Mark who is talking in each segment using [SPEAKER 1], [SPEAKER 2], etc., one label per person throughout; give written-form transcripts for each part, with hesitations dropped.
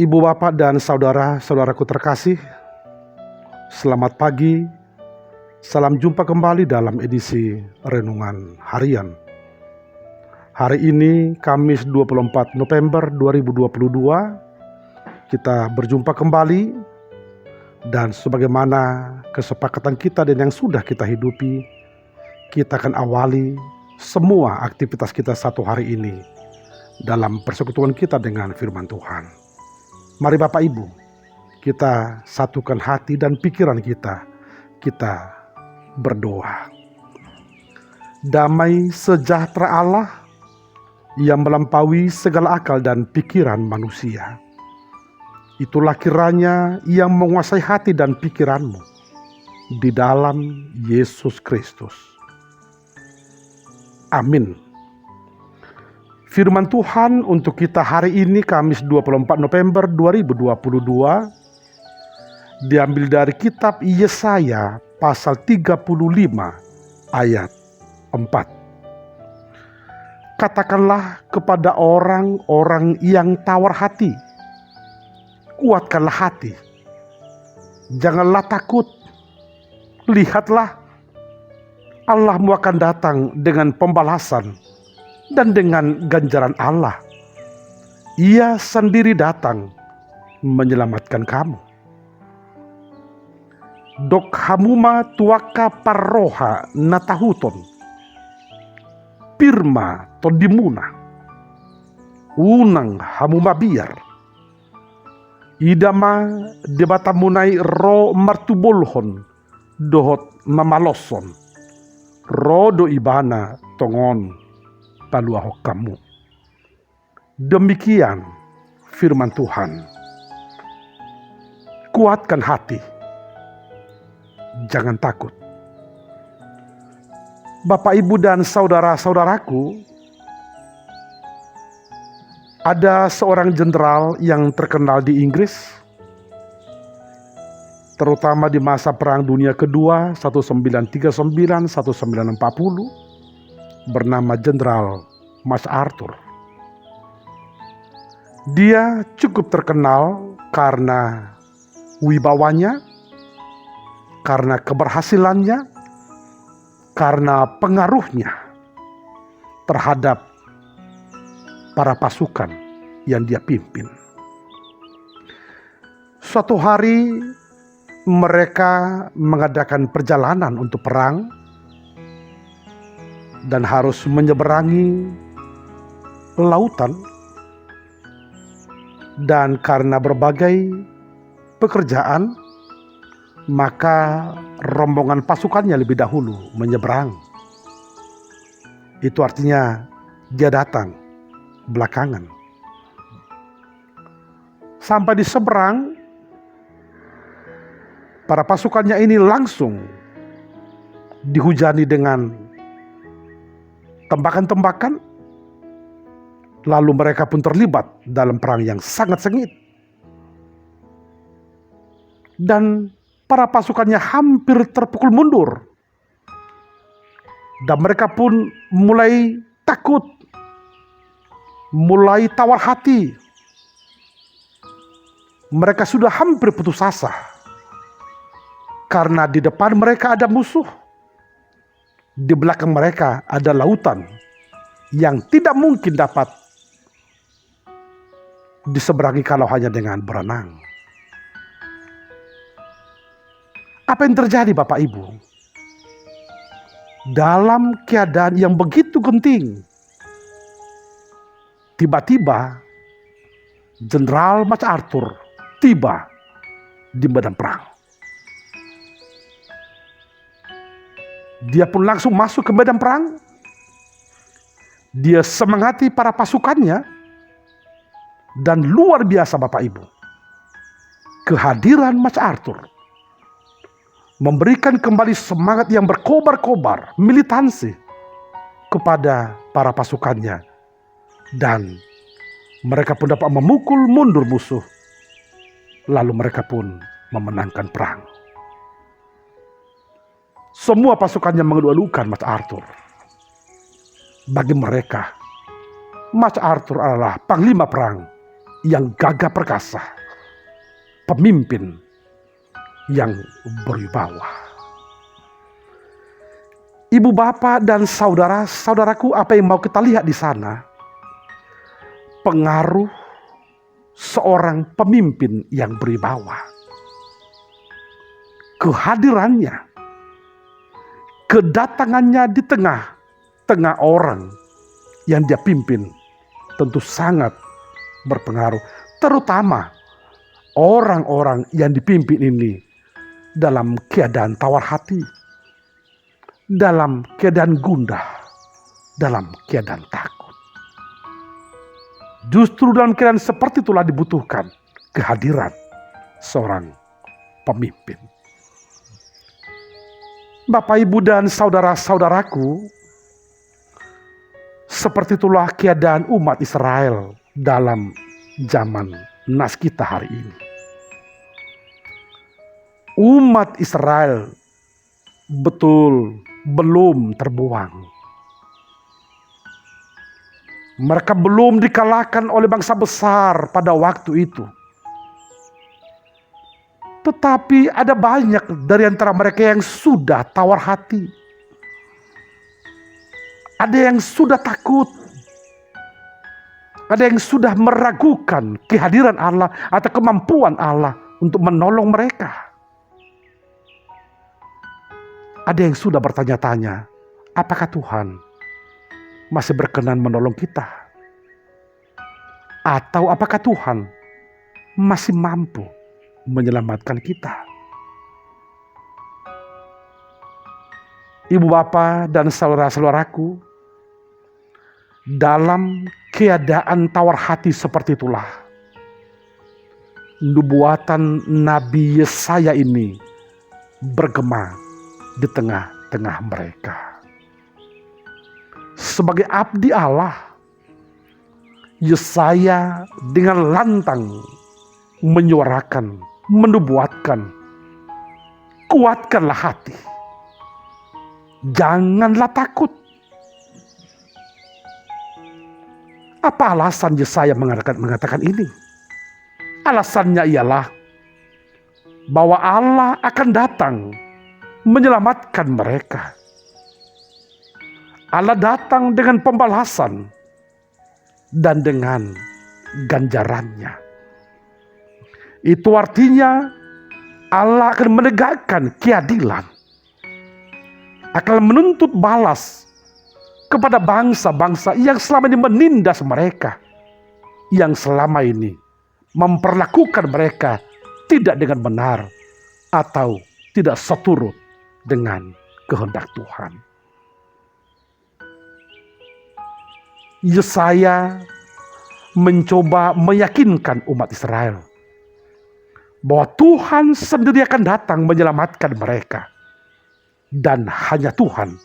[SPEAKER 1] Ibu bapak dan saudara-saudaraku terkasih, selamat pagi. Salam jumpa kembali dalam edisi Renungan Harian. Hari ini Kamis 24 November 2022, kita berjumpa kembali. Dan sebagaimana kesepakatan kita dan yang sudah kita hidupi, kita akan awali semua aktivitas kita satu hari ini dalam persekutuan kita dengan firman Tuhan. Mari Bapak Ibu, kita satukan hati dan pikiran kita berdoa. Damai sejahtera Allah yang melampaui segala akal dan pikiran manusia, itulah kiranya yang menguasai hati dan pikiranmu di dalam Yesus Kristus. Amin. Firman Tuhan untuk kita hari ini Kamis 24 November 2022 diambil dari kitab Yesaya pasal 35 ayat 4. Katakanlah kepada orang-orang yang tawar hati, kuatkanlah hati, janganlah takut. Lihatlah, Allahmu akan datang dengan pembalasan dan dengan ganjaran Allah. Ia sendiri datang menyelamatkan kamu. Dok hamuma tuaka parroha natahuton, pirma todimuna, unang hamuma biar. Idama debatamunai ro martubolhon dohot mamaloson, rodo ibana tongon paluahok kamu. Demikian firman Tuhan. Kuatkan hati, jangan takut. Bapak, Ibu, dan saudara-saudaraku, ada seorang jenderal yang terkenal di Inggris, terutama di masa Perang Dunia Kedua 1939-1940, bernama Jenderal MacArthur. Dia cukup terkenal karena wibawanya, karena keberhasilannya, karena pengaruhnya terhadap para pasukan yang dia pimpin. Suatu hari mereka mengadakan perjalanan untuk perang dan harus menyeberangi lautan, dan karena berbagai pekerjaan maka rombongan pasukannya lebih dahulu menyeberang. Itu artinya dia datang belakangan. Sampai di seberang, para pasukannya ini langsung dihujani dengan tembakan-tembakan. Lalu mereka pun terlibat dalam perang yang sangat sengit. Dan para pasukannya hampir terpukul mundur. Dan mereka pun mulai takut, mulai tawar hati. Mereka sudah hampir putus asa karena di depan mereka ada musuh, di belakang mereka ada lautan yang tidak mungkin dapat diseberangi kalau hanya dengan berenang. Apa yang terjadi Bapak Ibu? Dalam keadaan yang begitu genting, tiba-tiba Jenderal MacArthur tiba di medan perang. Dia pun langsung masuk ke medan perang. Dia semangati para pasukannya. Dan luar biasa Bapak Ibu, kehadiran MacArthur memberikan kembali semangat yang berkobar-kobar, militansi kepada para pasukannya. Dan mereka pun dapat memukul mundur musuh. Lalu mereka pun memenangkan perang. Semua pasukannya mengeluh-elukan MacArthur. Bagi mereka, MacArthur adalah panglima perang yang gagah perkasa, pemimpin yang berwibawa. Ibu bapak dan saudara-saudaraku, apa yang mau kita lihat di sana? Pengaruh seorang pemimpin yang berwibawa. Kehadirannya, kedatangannya di tengah-tengah orang yang dia pimpin tentu sangat berpengaruh. Terutama orang-orang yang dipimpin ini dalam keadaan tawar hati, dalam keadaan gundah, dalam keadaan takut. Justru dalam keadaan seperti itulah dibutuhkan kehadiran seorang pemimpin. Bapak, Ibu, dan saudara-saudaraku, seperti itulah keadaan umat Israel dalam zaman nas kita hari ini. Umat Israel betul belum terbuang. Mereka belum dikalahkan oleh bangsa besar pada waktu itu. Tetapi ada banyak dari antara mereka yang sudah tawar hati. Ada yang sudah takut. Ada yang sudah meragukan kehadiran Allah atau kemampuan Allah untuk menolong mereka. Ada yang sudah bertanya-tanya, apakah Tuhan masih berkenan menolong kita? Atau apakah Tuhan masih mampu menyelamatkan kita? Ibu bapak dan saudara-saudaraku, dalam keadaan tawar hati seperti itulah nubuatan Nabi Yesaya ini bergema di tengah-tengah mereka. Sebagai abdi Allah, Yesaya dengan lantang menyuarakan, menubuatkan, kuatkanlah hati, janganlah takut. Apa alasan Yesaya mengatakan ini? Alasannya ialah bahwa Allah akan datang menyelamatkan mereka. Allah datang dengan pembalasan dan dengan ganjarannya. Itu artinya Allah akan menegakkan keadilan, akan menuntut balas kepada bangsa-bangsa yang selama ini menindas mereka, yang selama ini memperlakukan mereka tidak dengan benar atau tidak seturut dengan kehendak Tuhan. Yesaya mencoba meyakinkan umat Israel bahwa Tuhan sendiri akan datang menyelamatkan mereka, dan hanya Tuhan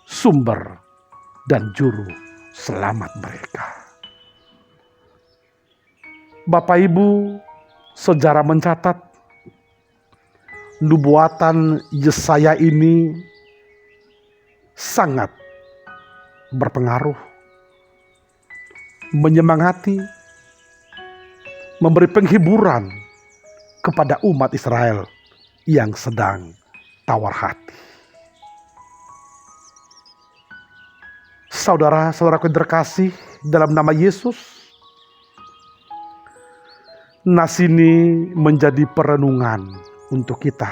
[SPEAKER 1] sumber dan juru selamat mereka. Bapak Ibu, sejarah mencatat nubuatan Yesaya ini sangat berpengaruh, menyemangati, memberi penghiburan kepada umat Israel yang sedang tawar hati. Saudara-saudaraku yang terkasih dalam nama Yesus, nas ini menjadi perenungan untuk kita.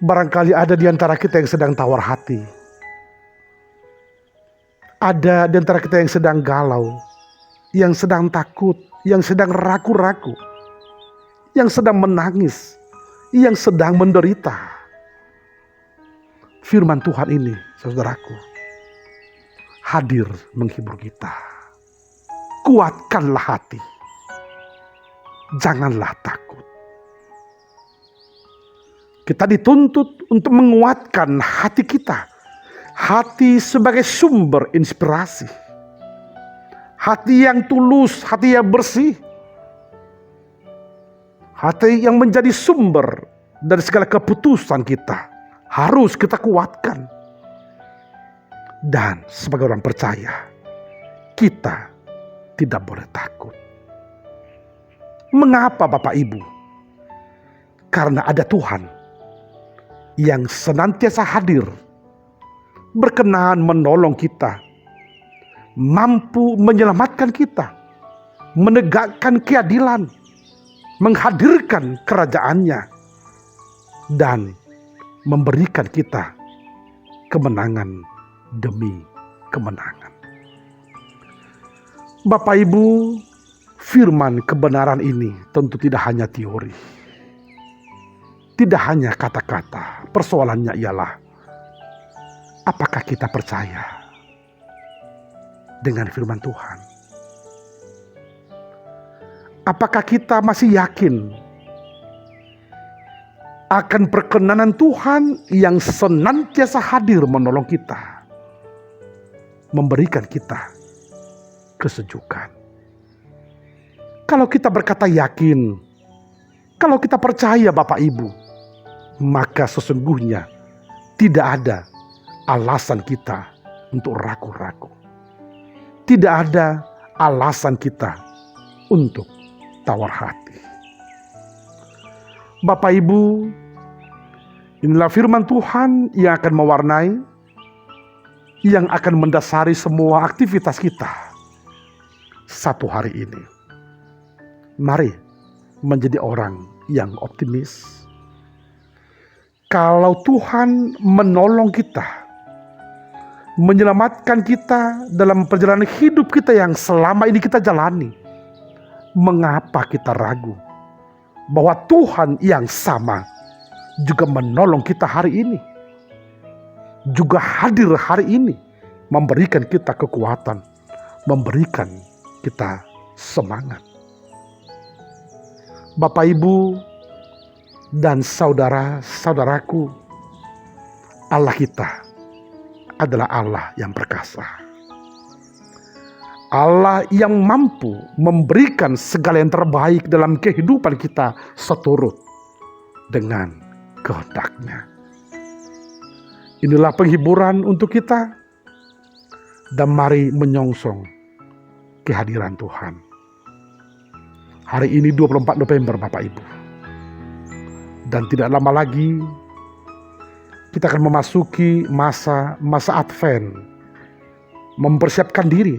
[SPEAKER 1] Barangkali ada di antara kita yang sedang tawar hati. Ada di antara kita yang sedang galau, yang sedang takut, yang sedang ragu-ragu, yang sedang menangis, yang sedang menderita. Firman Tuhan ini, saudaraku, hadir menghibur kita. Kuatkanlah hati, janganlah takut. Kita dituntut untuk menguatkan hati kita. Hati sebagai sumber inspirasi. Hati yang tulus, hati yang bersih. Hati yang menjadi sumber dari segala keputusan kita. Harus kita kuatkan. Dan sebagai orang percaya, kita tidak boleh takut. Mengapa Bapak Ibu? Karena ada Tuhan yang senantiasa hadir, berkenan menolong kita, mampu menyelamatkan kita, menegakkan keadilan, menghadirkan kerajaannya, dan memberikan kita kemenangan demi kemenangan. Bapak Ibu, firman kebenaran ini tentu tidak hanya teori, tidak hanya kata-kata. Persoalannya ialah apakah kita percaya dengan firman Tuhan? Apakah kita masih yakin akan perkenanan Tuhan yang senantiasa hadir menolong kita, memberikan kita kesejukan? Kalau kita berkata yakin, kalau kita percaya Bapak Ibu, maka sesungguhnya tidak ada alasan kita untuk ragu-ragu. Tidak ada alasan kita untuk tawar hati. Bapak Ibu, inilah firman Tuhan yang akan mewarnai, yang akan mendasari semua aktivitas kita satu hari ini. Mari menjadi orang yang optimis. Kalau Tuhan menolong kita, menyelamatkan kita dalam perjalanan hidup kita yang selama ini kita jalani, mengapa kita ragu bahwa Tuhan yang sama juga menolong kita hari ini, juga hadir hari ini, memberikan kita kekuatan, memberikan kita semangat. Bapak Ibu dan saudara-saudaraku, Allah kita adalah Allah yang perkasa, Allah yang mampu memberikan segala yang terbaik dalam kehidupan kita seturut dengan kehendak-Nya. Inilah penghiburan untuk kita, dan mari menyongsong kehadiran Tuhan. Hari ini 24 November Bapak Ibu. Dan tidak lama lagi kita akan memasuki masa Advent, mempersiapkan diri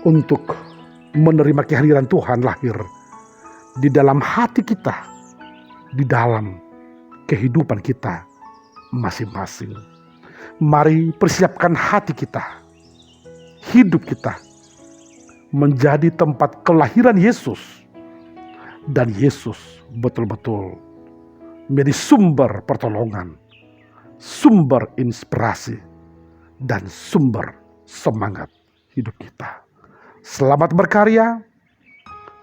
[SPEAKER 1] untuk menerima kehadiran Tuhan lahir di dalam hati kita, di dalam kehidupan kita masing-masing. Mari persiapkan hati kita, hidup kita menjadi tempat kelahiran Yesus, dan Yesus betul-betul menjadi sumber pertolongan, sumber inspirasi, dan sumber semangat hidup kita. Selamat berkarya,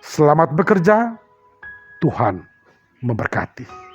[SPEAKER 1] selamat bekerja, Tuhan memberkati.